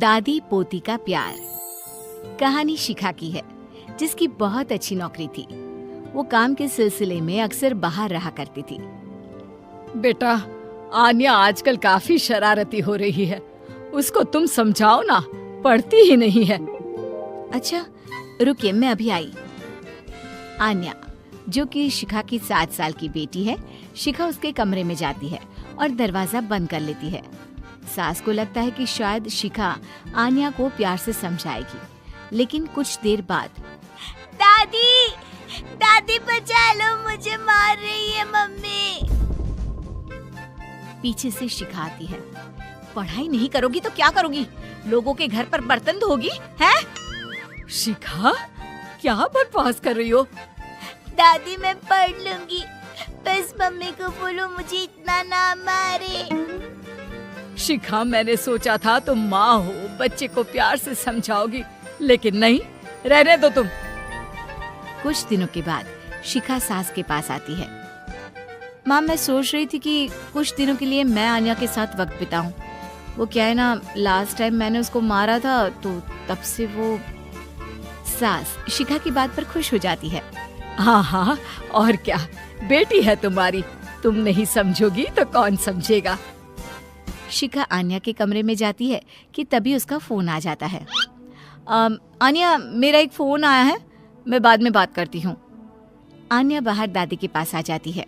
दादी पोती का प्यार। कहानी शिखा की है, जिसकी बहुत अच्छी नौकरी थी। वो काम के सिलसिले में अक्सर बाहर रहा करती थी। बेटा, आन्या आजकल काफी शरारती हो रही है। उसको तुम समझाओ ना, पढ़ती ही नहीं है। अच्छा रुकिए, मैं अभी आई। आन्या, जो कि शिखा की 7 साल की बेटी है, शिखा उसके कमरे में जाती है और दरवाजा बंद कर लेती है। सास को लगता है कि शायद शिखा आन्या को प्यार से समझाएगी, लेकिन कुछ देर बाद दादी, दादी बचा लो, मुझे मार रही है मम्मी। पीछे से शिखा आती है। पढ़ाई नहीं करोगी तो क्या करोगी? लोगों के घर पर बर्तन धोगी हैं? शिखा, क्या बकवास कर रही हो? दादी मैं पढ़ लूंगी, बस मम्मी को बोलो मुझे इतना ना मारे। शिखा, मैंने सोचा था तुम माँ हो, बच्चे को प्यार से समझाओगी, लेकिन नहीं, रहने दो तुम। कुछ दिनों के बाद शिखा सास के पास आती है। माँ, मैं सोच रही थी कि कुछ दिनों के लिए मैं आन्या के साथ वक्त बिताऊं। वो क्या है ना, लास्ट टाइम मैंने उसको मारा था, तो तब से वो। सास शिखा की बात पर खुश हो जाती है। हाँ हाँ, और क्या, बेटी है तुम्हारी, तुम नहीं समझोगी तो कौन समझेगा। शिखा आन्या के कमरे में जाती है कि तभी उसका फोन आ जाता है। आन्या, मेरा एक फोन आया है, मैं बाद में बात करती हूँ। आन्या बाहर दादी के पास आ जाती है।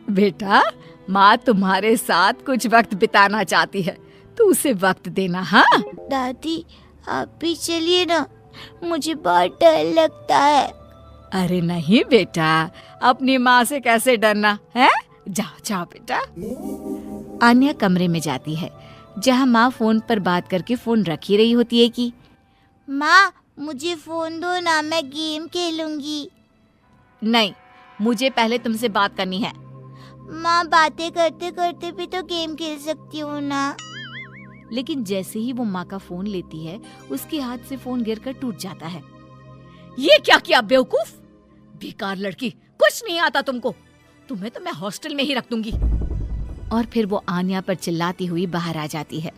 बेटा, माँ तुम्हारे साथ कुछ वक्त बिताना चाहती है, तो उसे वक्त देना। हाँ दादी, आप भी चलिए ना, मुझे बहुत डर लगता है। अरे नहीं बेटा, अपनी माँ से कैसे डरना है? जाओ जाओ बेटा। आन्या कमरे में जाती है, जहाँ माँ फोन पर बात करके फोन रख ही रही होती है कि माँ मुझे फोन दो ना, मैं गेम खेलूंगी। नहीं, मुझे पहले तुमसे बात करनी है। माँ, बातें करते करते भी तो गेम खेल सकती हूँ ना। लेकिन जैसे ही वो माँ का फोन लेती है, उसके हाथ से फोन गिरकर टूट जाता है। ये क्या किया बेवकूफ, बेकार लड़की, कुछ नहीं आता तुमको। तुम्हें तो मैं हॉस्टल में ही रख दूंगी। और फिर वो आन्या पर चिल्लाती हुई बाहर आ जाती है।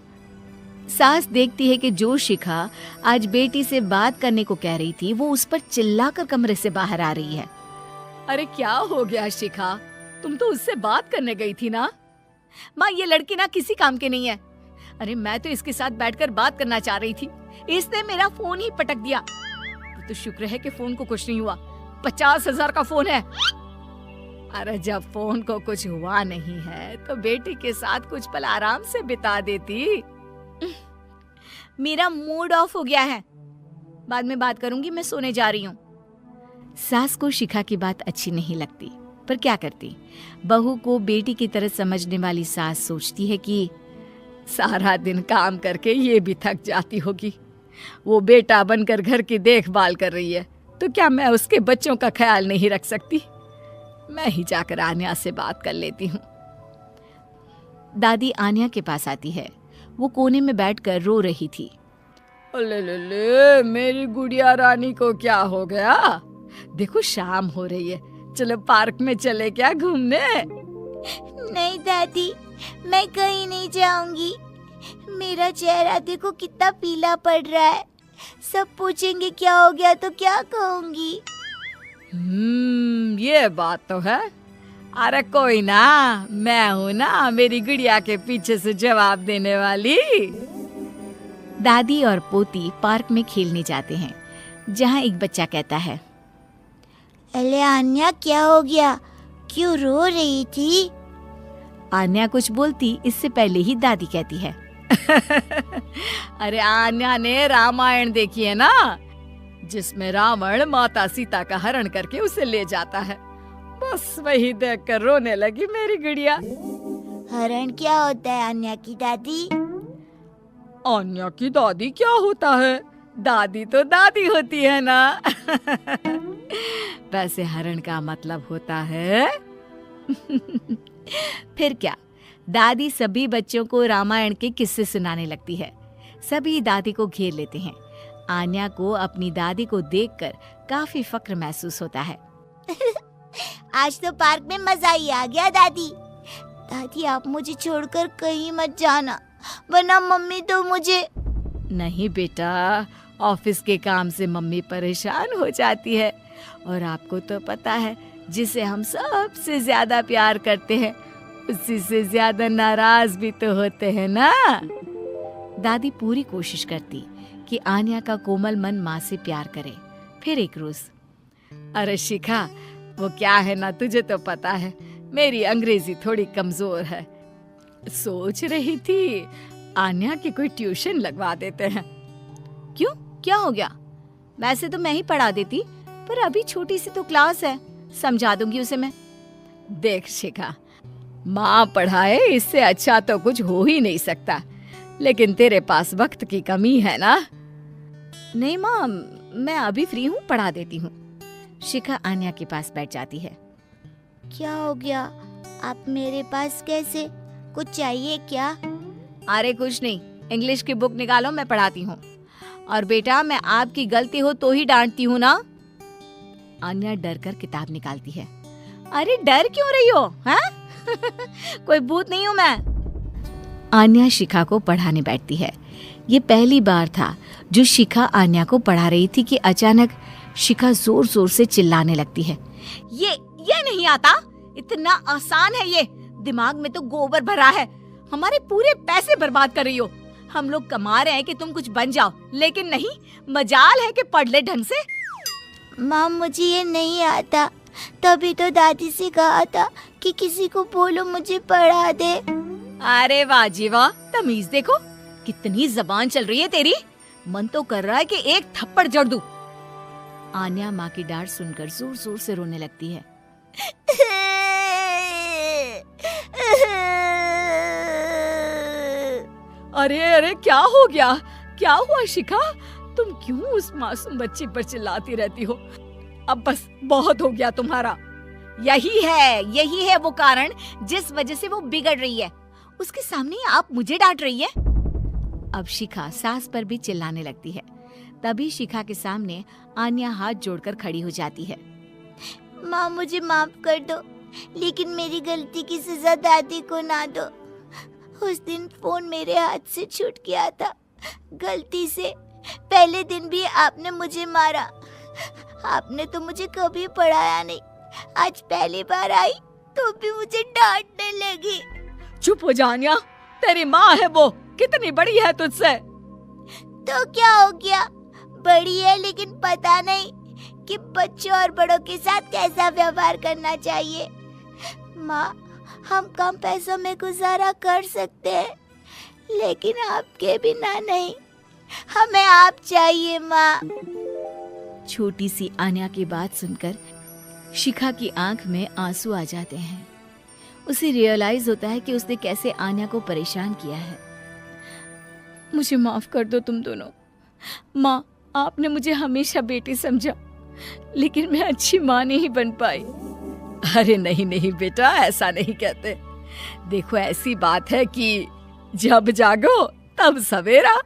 सास देखती है कि जो शिखा आज बेटी से बात करने को कह रही थी, वो उस पर चिल्लाकर कमरे से बाहर आ रही है। अरे क्या हो गया शिखा, तुम तो उससे बात करने गई थी ना। माँ, ये लड़की ना किसी काम की नहीं है। अरे मैं तो इसके साथ बैठकर बात करना चाह रही थी, इसने मेरा फोन ही पटक दिया। तो शुक्र है कि फोन को कुछ नहीं हुआ, 50,000 का फोन है। अरे जब फोन को कुछ हुआ नहीं है तो बेटी के साथ कुछ पल आराम से बिता देती। मेरा मूड ऑफ हो गया है, बाद में बात करूंगी, मैं सोने जा रही हूँ। सास को शिखा की बात अच्छी नहीं लगती, पर क्या करती। बहू को बेटी की तरह समझने वाली सास सोचती है कि सारा दिन काम करके ये भी थक जाती होगी, वो बेटा बनकर घर की देखभाल कर रही है, तो क्या मैं उसके बच्चों का ख्याल नहीं रख सकती? मैं ही जाकर आन्या से बात कर लेती हूँ। दादी आन्या के पास आती है। वो कोने में बैठकर रो रही थी। ले, मेरी गुड़िया रानी को क्या हो गया? देखो शाम हो रही है, चलो पार्क में चले क्या घूमने? नहीं दादी, मैं कहीं नहीं जाऊंगी। मेरा चेहरा देखो कितना पीला पड़ रहा है। सब पूछेंगे क्या हो गया तो क्या कहूंगी? ये बात तो है। अरे कोई ना, मैं हूँ ना मेरी गुड़िया के पीछे से जवाब देने वाली। दादी और पोती पार्क में खेलने जाते हैं, जहाँ एक बच्चा कहता है, अरे आन्या, क्या हो गया, क्यों रो रही थी? आन्या कुछ बोलती इससे पहले ही दादी कहती है, अरे आन्या ने रामायण देखी है ना, जिसमें रावण माता सीता का हरण करके उसे ले जाता है। बस वही देखकर रोने लगी मेरी गुड़िया। हरण क्या होता है आन्या की दादी? आन्या की दादी क्या होता है? दादी तो दादी होती है ना। वैसे हरण का मतलब होता है फिर क्या, दादी सभी बच्चों को रामायण के किस्से सुनाने लगती है। सभी दादी को घेर लेते हैं। आन्या को अपनी दादी को देखकर काफी फक्र महसूस होता है। आज तो पार्क में मजा ही आ गया दादी। दादी, आप मुझे छोड़कर कहीं मत जाना, वरना मम्मी तो मुझे। नहीं बेटा, ऑफिस के काम से मम्मी परेशान हो जाती है और आपको तो पता है जिसे हम सबसे ज्यादा प्यार करते हैं उसी से ज्यादा नाराज भी तो होते हैं ना। दादी पूरी कोशिश करती कि आन्या का कोमल मन माँ से प्यार करे। फिर एक रोज, अरे शिखा, वो क्या है ना, तुझे तो पता है मेरी अंग्रेजी थोड़ी कमजोर है। सोच रही थी आन्या की कोई ट्यूशन लगवा देते हैं। क्यों, क्या हो गया? वैसे तो मैं ही पढ़ा देती, पर अभी छोटी सी तो क्लास है, समझा दूंगी उसे मैं। देख शिखा, माँ पढ़ाए इससे अच्छा तो कुछ हो ही नहीं सकता, लेकिन तेरे पास वक्त की कमी है ना। नहीं माँ, मैं अभी फ्री हूँ, पढ़ा देती हूँ। शिखा आन्या के पास बैठ जाती है। क्या हो गया? आप मेरे पास कैसे? कुछ चाहिए क्या? अरे कुछ नहीं, इंग्लिश की बुक निकालो, मैं पढ़ाती हूँ। और बेटा, मैं आपकी गलती हो तो ही डांटती हूँ ना। आन्या डर कर किताब निकालती है। अरे डर क्यों रही हो, हाँ? कोई भूत नहीं हूँ मैं। आन्या शिखा को पढ़ाने बैठती है। ये पहली बार था जो शिखा आन्या को पढ़ा रही थी कि अचानक शिखा जोर जोर से चिल्लाने लगती है। ये नहीं आता, इतना आसान है ये, दिमाग में तो गोबर भरा है, हमारे पूरे पैसे बर्बाद कर रही हो। हम लोग कमा रहे हैं कि तुम कुछ बन जाओ, लेकिन नहीं, मजाल है कि पढ़ ले ढंग से। माँ, मुझे ये नहीं आता, तभी तो दादी से कहा था कि किसी को बोलो मुझे पढ़ा दे। अरे वाह जी वाह, तमीज देखो, कितनी जबान चल रही है तेरी। मन तो कर रहा है कि एक थप्पड़ जड़ दूं। आन्या माँ की डांट सुनकर जोर जोर से रोने लगती है। अरे अरे, क्या हो गया? क्या हुआ शिखा? तुम क्यों उस मासूम बच्ची पर चिल्लाती रहती हो? अब बस बहुत हो गया तुम्हारा। यही है वो कारण जिस वजह से वो बिगड़ रही है। उसके सामने आप मुझे डांट रही है। अब शिखा सास पर भी चिल्लाने लगती है। तभी शिखा के सामने आन्या हाथ जोड़कर खड़ी हो जाती है। माँ, मुझे माफ कर दो, लेकिन मेरी गलती की सजा दादी को ना दो। उस दिन फोन मेरे हाथ से छूट गया था, गलती से। पहले दिन भी आपने मुझे मारा। आपने तो मुझे कभी पढ़ाया नहीं, आज पहली बार आई तो भी मुझे डांटने लगी। चुप हो जा आन्या, तेरी माँ है वो, कितनी बड़ी है तुझसे। तो क्या हो गया, बड़ी है, लेकिन पता नहीं कि बच्चों और बड़ों के साथ कैसा व्यवहार करना चाहिए। माँ, हम कम पैसों में गुजारा कर सकते हैं, लेकिन आपके बिना नहीं, हमें आप चाहिए माँ। छोटी सी आन्या की बात सुनकर शिखा की आंख में आंसू आ जाते हैं। उसे रियलाइज होता है कि उसने कैसे आन्या को परेशान किया है। मुझे माफ कर दो तुम दोनों। माँ, आपने मुझे हमेशा बेटी समझा, लेकिन मैं अच्छी माँ नहीं बन पाई। अरे नहीं नहीं बेटा, ऐसा नहीं कहते। देखो, ऐसी बात है कि जब जागो तब सवेरा।